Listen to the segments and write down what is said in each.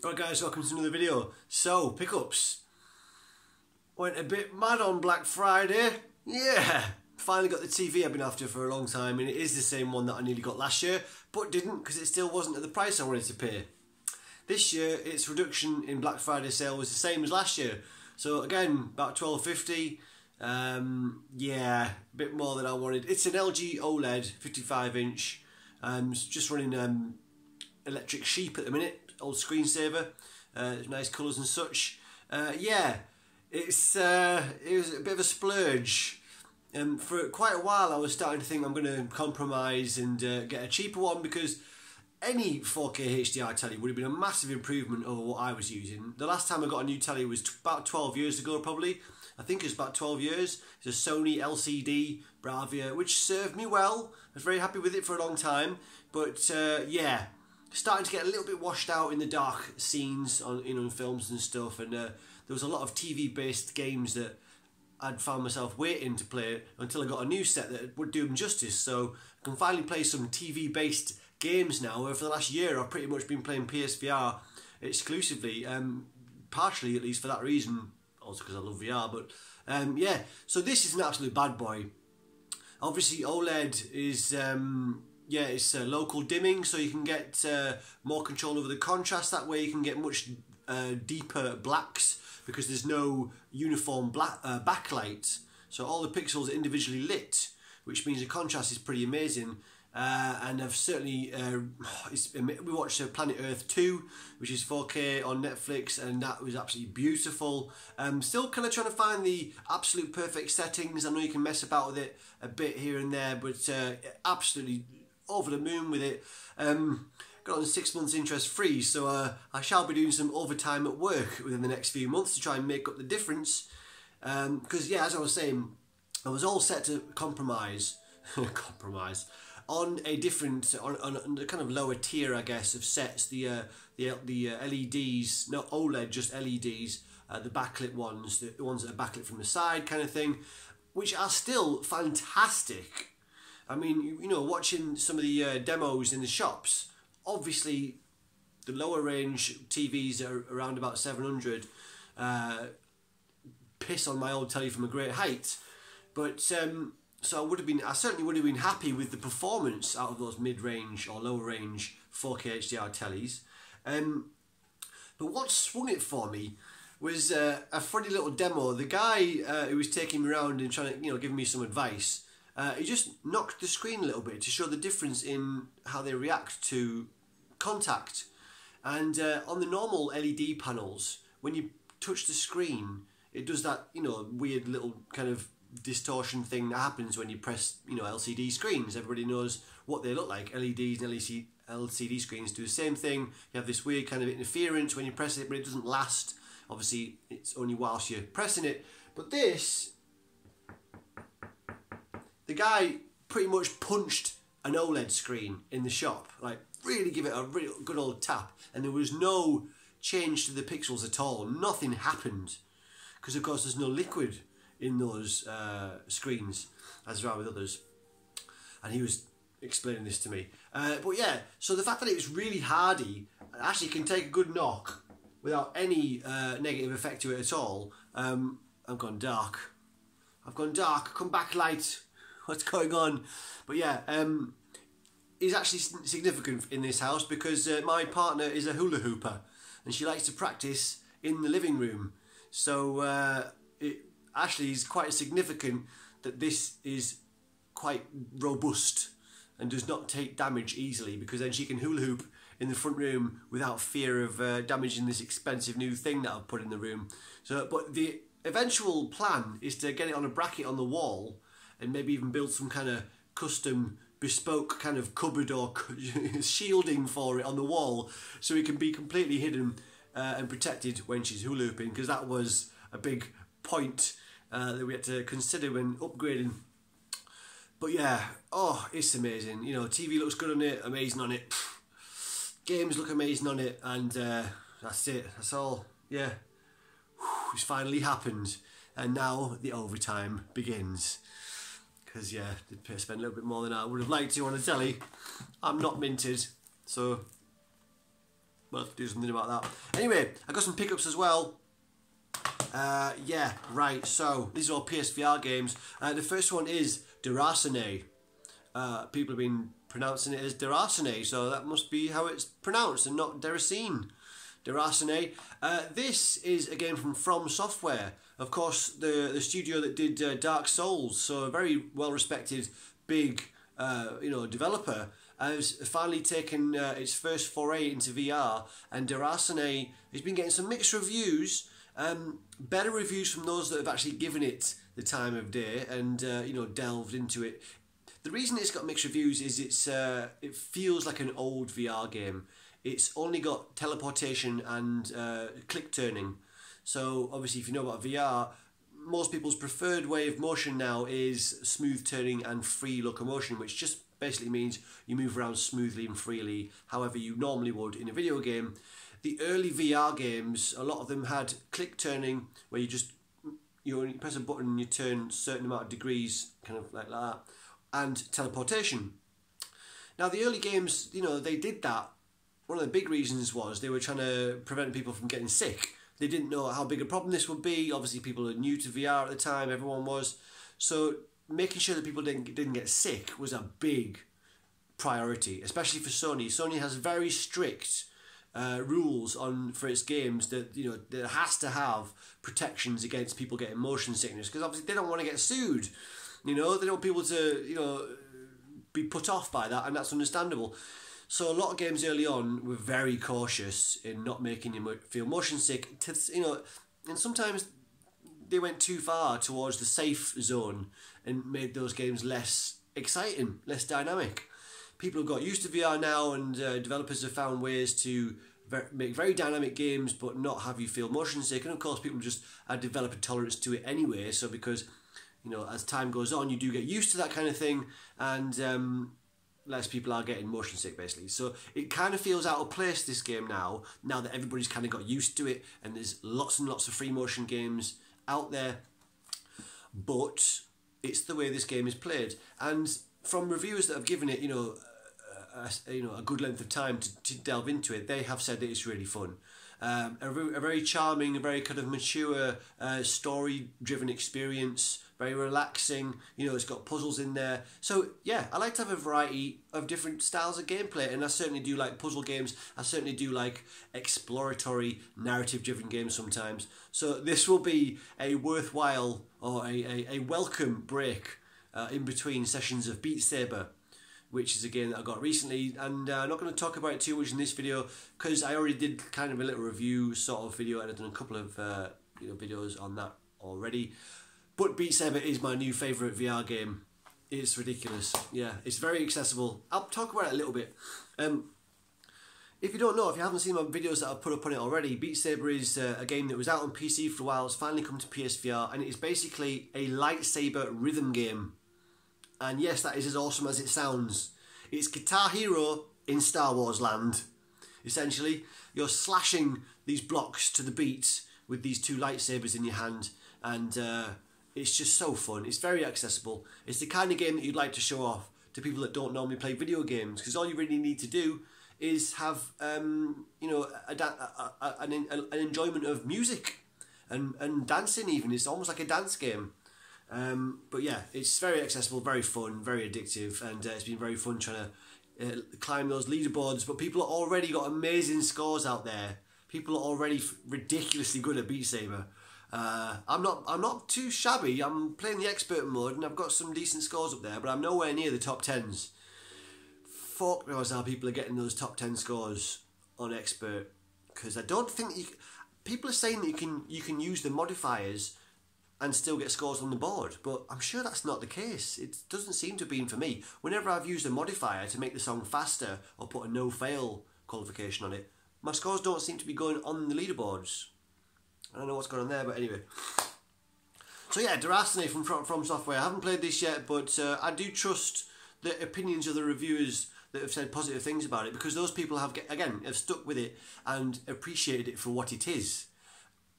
Right guys, welcome to another video. So, pickups. Went a bit mad on Black Friday. Yeah! Finally got the TV I've been after for a long time, and it is the same one that I nearly got last year, but didn't because it still wasn't at the price I wanted to pay. This year, its reduction in Black Friday sale was the same as last year. So again, about $12.50. Yeah, a bit more than I wanted. It's an LG OLED 55 inch. Just running electric sheep at the minute. Old screensaver, nice colours and such. Yeah, it was a bit of a splurge. For quite a while I was starting to think I'm going to compromise and get a cheaper one, because any 4K HDR telly would have been a massive improvement over what I was using. The last time I got a new telly was about 12 years ago probably. I think it was about 12 years. It's a Sony LCD Bravia, which served me well. I was very happy with it for a long time, but yeah, starting to get a little bit washed out in the dark scenes on films and stuff, and there was a lot of TV based games that I'd found myself waiting to play until I got a new set that would do them justice. So I can finally play some TV based games now. Where for the last year I've pretty much been playing PSVR exclusively, partially at least for that reason, also because I love VR, but yeah, so this is an absolute bad boy. Obviously OLED is yeah, it's local dimming, so you can get more control over the contrast. That way you can get much deeper blacks, because there's no uniform backlight. So all the pixels are individually lit, which means the contrast is pretty amazing. And I've certainly, we watched Planet Earth 2, which is 4K on Netflix, and that was absolutely beautiful. Still kind of trying to find the absolute perfect settings. I know you can mess about with it a bit here and there, but absolutely over the moon with it. Got on 6 months interest free, so I shall be doing some overtime at work within the next few months to try and make up the difference. Because yeah, as I was saying, I was all set to compromise on a different, on a kind of lower tier, I guess, of sets. The LEDs, not OLED, just LEDs, the backlit ones, the ones that are backlit from the side, kind of thing, which are still fantastic. I mean, you know, watching some of the demos in the shops, obviously the lower range TVs are around about 700. Piss on my old telly from a great height, but so I certainly would have been happy with the performance out of those mid-range or lower range 4K HDR tellies. But what swung it for me was a funny little demo. The guy who was taking me around and trying to, you know, giving me some advice, he just knocked the screen a little bit to show the difference in how they react to contact. And on the normal LED panels, when you touch the screen, it does that, you know, weird little kind of distortion thing that happens when you press, you know, LCD screens. Everybody knows what they look like. LEDs and LCD screens do the same thing. You have this weird kind of interference when you press it, but it doesn't last. Obviously, it's only whilst you're pressing it. But this, the guy pretty much punched an OLED screen in the shop, like really give it a real good old tap, and there was no change to the pixels at all. Nothing happened, because of course there's no liquid in those screens as there are with others, and he was explaining this to me. But yeah, so the fact that it was really hardy, actually can take a good knock without any negative effect to it at all. I've gone dark. Come back, light. What's going on? But yeah, is actually significant in this house, because my partner is a hula hooper and she likes to practice in the living room. So it actually is quite significant that this is quite robust and does not take damage easily, because then she can hula hoop in the front room without fear of damaging this expensive new thing that I've put in the room. So, but the eventual plan is to get it on a bracket on the wall, and maybe even build some kind of custom bespoke kind of cupboard or shielding for it on the wall, so it can be completely hidden and protected when she's hula hooping, because that was a big point that we had to consider when upgrading. But yeah, oh, it's amazing. You know, TV looks good on it, amazing on it. Games look amazing on it, and that's it. That's all. Yeah, it's finally happened, and now the overtime begins. Because yeah, did spend a little bit more than I would have liked to on a telly. I'm not minted, so We'll have to do something about that. Anyway, I got some pickups as well. Yeah, right, so these are all PSVR games. The first one is Derasene. People have been pronouncing it as Derasene, so that must be how it's pronounced and not Derasene. Derasene. This is a game from Software. Of course, the studio that did Dark Souls, so a very well-respected, big, developer, has finally taken its first foray into VR, and Derasene has been getting some mixed reviews. Better reviews from those that have actually given it the time of day and delved into it. The reason it's got mixed reviews is it feels like an old VR game. It's only got teleportation and click turning. So obviously, if you know about VR, most people's preferred way of motion now is smooth turning and free locomotion, which just basically means you move around smoothly and freely, however you normally would in a video game. The early VR games, a lot of them had click turning, where you press a button and you turn a certain amount of degrees, kind of like that, and teleportation. Now the early games, they did that. One of the big reasons was they were trying to prevent people from getting sick. They didn't know how big a problem this would be. Obviously, people are new to VR at the time. Everyone was. So making sure that people didn't get sick was a big priority, especially for Sony. Sony has very strict rules for its games that that has to have protections against people getting motion sickness, because obviously they don't want to get sued. They don't want people to be put off by that, and that's understandable. So a lot of games early on were very cautious in not making you feel motion sick. And sometimes they went too far towards the safe zone and made those games less exciting, less dynamic. People have got used to VR now, and developers have found ways to make very dynamic games but not have you feel motion sick. And of course, people just develop a tolerance to it anyway. So because as time goes on, you do get used to that kind of thing, and less people are getting motion sick, basically. So it kind of feels out of place, this game now that everybody's kind of got used to it, and there's lots and lots of free motion games out there. But it's the way this game is played, and from reviewers that have given it a good length of time to delve into it, they have said that it's really fun. A very charming, a very kind of mature, story-driven experience, very relaxing. It's got puzzles in there. So yeah, I like to have a variety of different styles of gameplay, and I certainly do like puzzle games. I certainly do like exploratory, narrative-driven games sometimes. So this will be a worthwhile or a welcome break in between sessions of Beat Saber, which is a game that I got recently, and I'm not going to talk about it too much in this video because I already did kind of a little review sort of video, and I've done a couple of videos on that already. But Beat Saber is my new favourite VR game. It's ridiculous. Yeah, it's very accessible. I'll talk about it a little bit. If you don't know, if you haven't seen my videos that I've put up on it already, Beat Saber is a game that was out on PC for a while. It's finally come to PSVR, and it is basically a lightsaber rhythm game. And yes, that is as awesome as it sounds. It's Guitar Hero in Star Wars land. Essentially, you're slashing these blocks to the beat with these two lightsabers in your hand, and it's just so fun. It's very accessible. It's the kind of game that you'd like to show off to people that don't normally play video games, because all you really need to do is have an enjoyment of music and dancing even. It's almost like a dance game. But yeah, it's very accessible, very fun, very addictive, and it's been very fun trying to climb those leaderboards. But people have already got amazing scores out there. People are already ridiculously good at Beat Saber. I'm not too shabby. I'm playing the expert mode, and I've got some decent scores up there, but I'm nowhere near the top 10s. Fuck knows how people are getting those top 10 scores on expert, because I don't think people are saying that you can use the modifiers and still get scores on the board, but I'm sure that's not the case. It doesn't seem to have been for me. Whenever I've used a modifier to make the song faster or put a no-fail qualification on it, my scores don't seem to be going on the leaderboards. I don't know what's going on there, but anyway. So yeah, Derasene from Software. I haven't played this yet, but I do trust the opinions of the reviewers that have said positive things about it, because those people have stuck with it and appreciated it for what it is.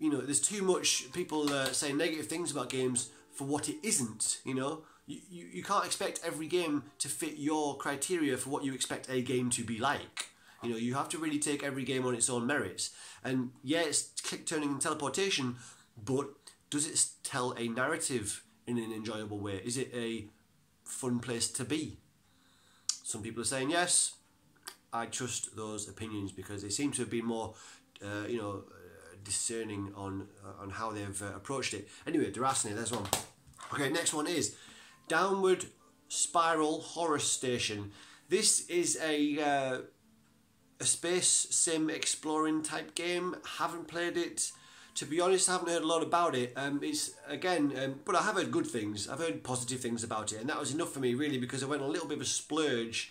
There's too much people saying negative things about games for what it isn't. You can't expect every game to fit your criteria for what you expect a game to be like. You know, you have to really take every game on its own merits. And yeah, it's click turning and teleportation, but does it tell a narrative in an enjoyable way? Is it a fun place to be? Some people are saying yes. I trust those opinions because they seem to have been more, discerning on how they've approached it. Anyway, Durasny, there's one. Okay, next one is Downward Spiral Horror Station. This is a space sim exploring type game. Haven't played it. To be honest, I haven't heard a lot about it. But I have heard good things. I've heard positive things about it, and that was enough for me really, because I went on a little bit of a splurge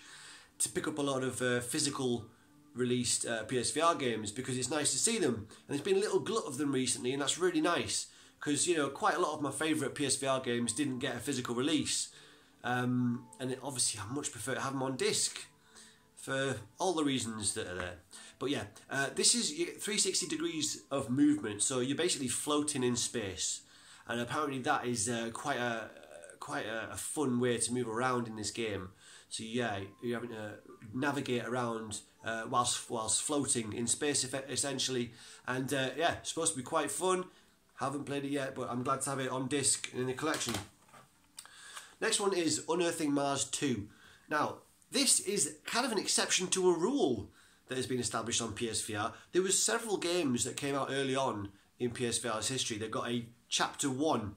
to pick up a lot of physical released PSVR games, because it's nice to see them, and there's been a little glut of them recently, and that's really nice because, you know, quite a lot of my favourite PSVR games didn't get a physical release, and obviously I much prefer to have them on disc for all the reasons that are there. But yeah, this is 360 degrees of movement, so you're basically floating in space, and apparently that is quite a fun way to move around in this game. So yeah, you're having to navigate around whilst floating in space essentially, and yeah, it's supposed to be quite fun. Haven't played it yet, but I'm glad to have it on disc in the collection. Next one is Unearthing Mars 2. Now, this is kind of an exception to a rule that has been established on PSVR. There was several games that came out early on in PSVR's history that got a Chapter 1.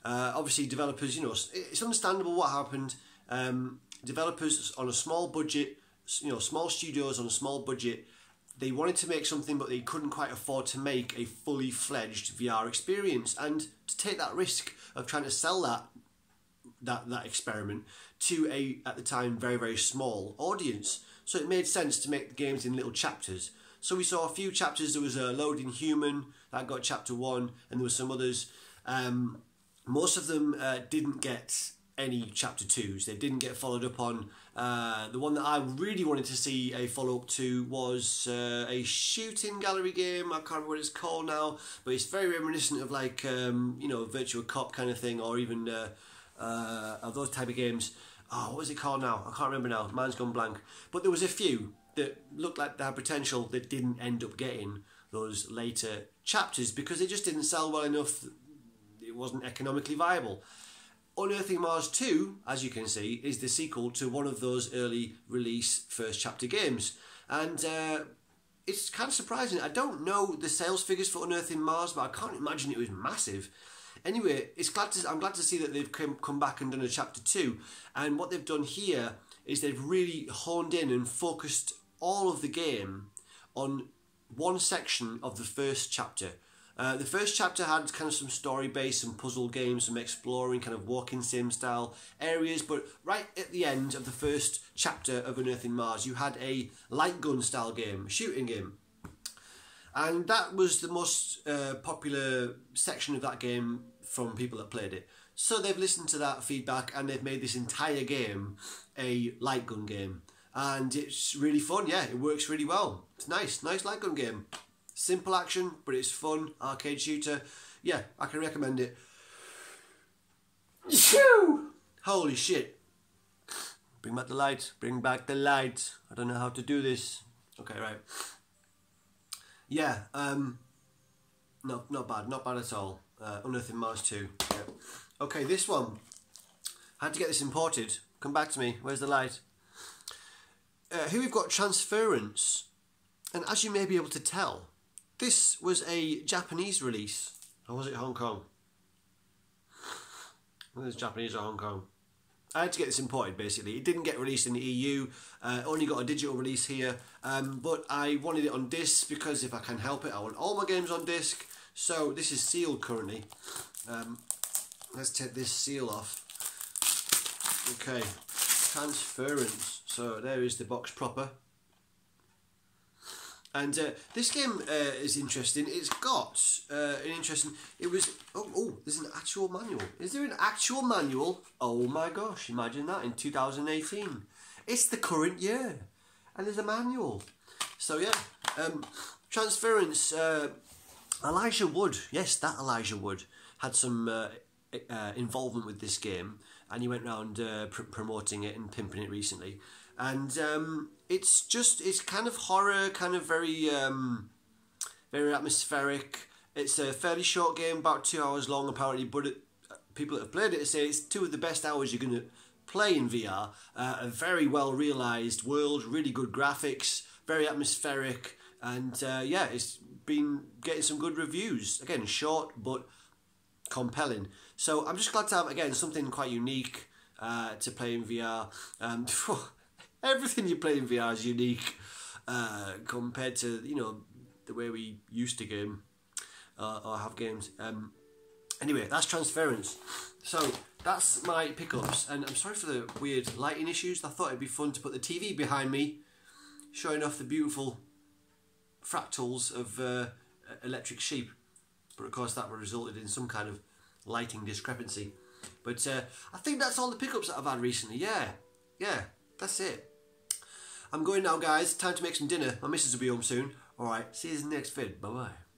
Obviously, developers, you know, it's understandable what happened. Developers on a small budget, you know, small studios on a small budget, they wanted to make something, but they couldn't quite afford to make a fully fledged VR experience, and to take that risk of trying to sell that experiment to a, at the time, very, very small audience. So it made sense to make the games in little chapters. So we saw a few chapters. There was a Loading Human that got Chapter 1, and there were some others. Most of them didn't get any Chapter 2s. They didn't get followed up on. The one that I really wanted to see a follow-up to was a shooting gallery game. I can't remember what it's called now, but it's very reminiscent of like, Virtua Cop kind of thing, or even of those type of games. Oh, what was it called now? I can't remember now. Mine's gone blank. But there was a few that looked like they had potential that didn't end up getting those later chapters because they just didn't sell well enough. It wasn't economically viable. Unearthing Mars 2, as you can see, is the sequel to one of those early release first chapter games. And it's kind of surprising. I don't know the sales figures for Unearthing Mars, but I can't imagine it was massive. Anyway, I'm glad to see that they've come back and done a Chapter 2. And what they've done here is they've really honed in and focused all of the game on one section of the first chapter. The first chapter had kind of some story-based, some puzzle games, some exploring, kind of walking sim style areas, but right at the end of the first chapter of Unearthing Mars, you had a light gun style game, a shooting game. And that was the most popular section of that game from people that played it. So they've listened to that feedback and they've made this entire game a light gun game. And it's really fun, yeah, it works really well. It's nice light gun game. Simple action, but it's fun, arcade shooter. Yeah, I can recommend it. Holy shit. Bring back the light, bring back the light. I don't know how to do this. Okay, right. Yeah, no, not bad at all. Unearthing Mars 2. Yeah. Okay, this one. I had to get this imported. Come back to me. Where's the light? Here we've got Transference. And as you may be able to tell, this was a Japanese release. Or was it Hong Kong? I think it was Japanese or Hong Kong. I had to get this imported basically. It didn't get released in the EU, only got a digital release here, but I wanted it on disc because if I can help it, I want all my games on disc. So this is sealed currently. Let's take this seal off. Okay, Transference. So there is the box proper. And this game is interesting. It's got an interesting... It was... Oh, there's an actual manual. Is there an actual manual? Oh my gosh, imagine that, in 2018. It's the current year. And there's a manual. So yeah, Transference, Elijah Wood, yes, that Elijah Wood, had some involvement with this game. And he went around promoting it and pimping it recently. and it's kind of horror, kind of very atmospheric. It's a fairly short game, about 2 hours long apparently, but people that have played it say it's 2 of the best hours you're going to play in VR. A very well realised world, really good graphics, very atmospheric, and yeah, it's been getting some good reviews. Again, short but compelling. So I'm just glad to have, again, something quite unique to play in VR. Everything you play in VR is unique compared to, you know, the way we used to game or have games. Anyway, that's Transference. So that's my pickups, and I'm sorry for the weird lighting issues. I thought it'd be fun to put the TV behind me, showing off the beautiful fractals of electric sheep, but of course that resulted in some kind of lighting discrepancy. But I think that's all the pickups that I've had recently. Yeah, that's it. I'm going now, guys. Time to make some dinner. My missus will be home soon. Alright, see you in the next vid. Bye bye.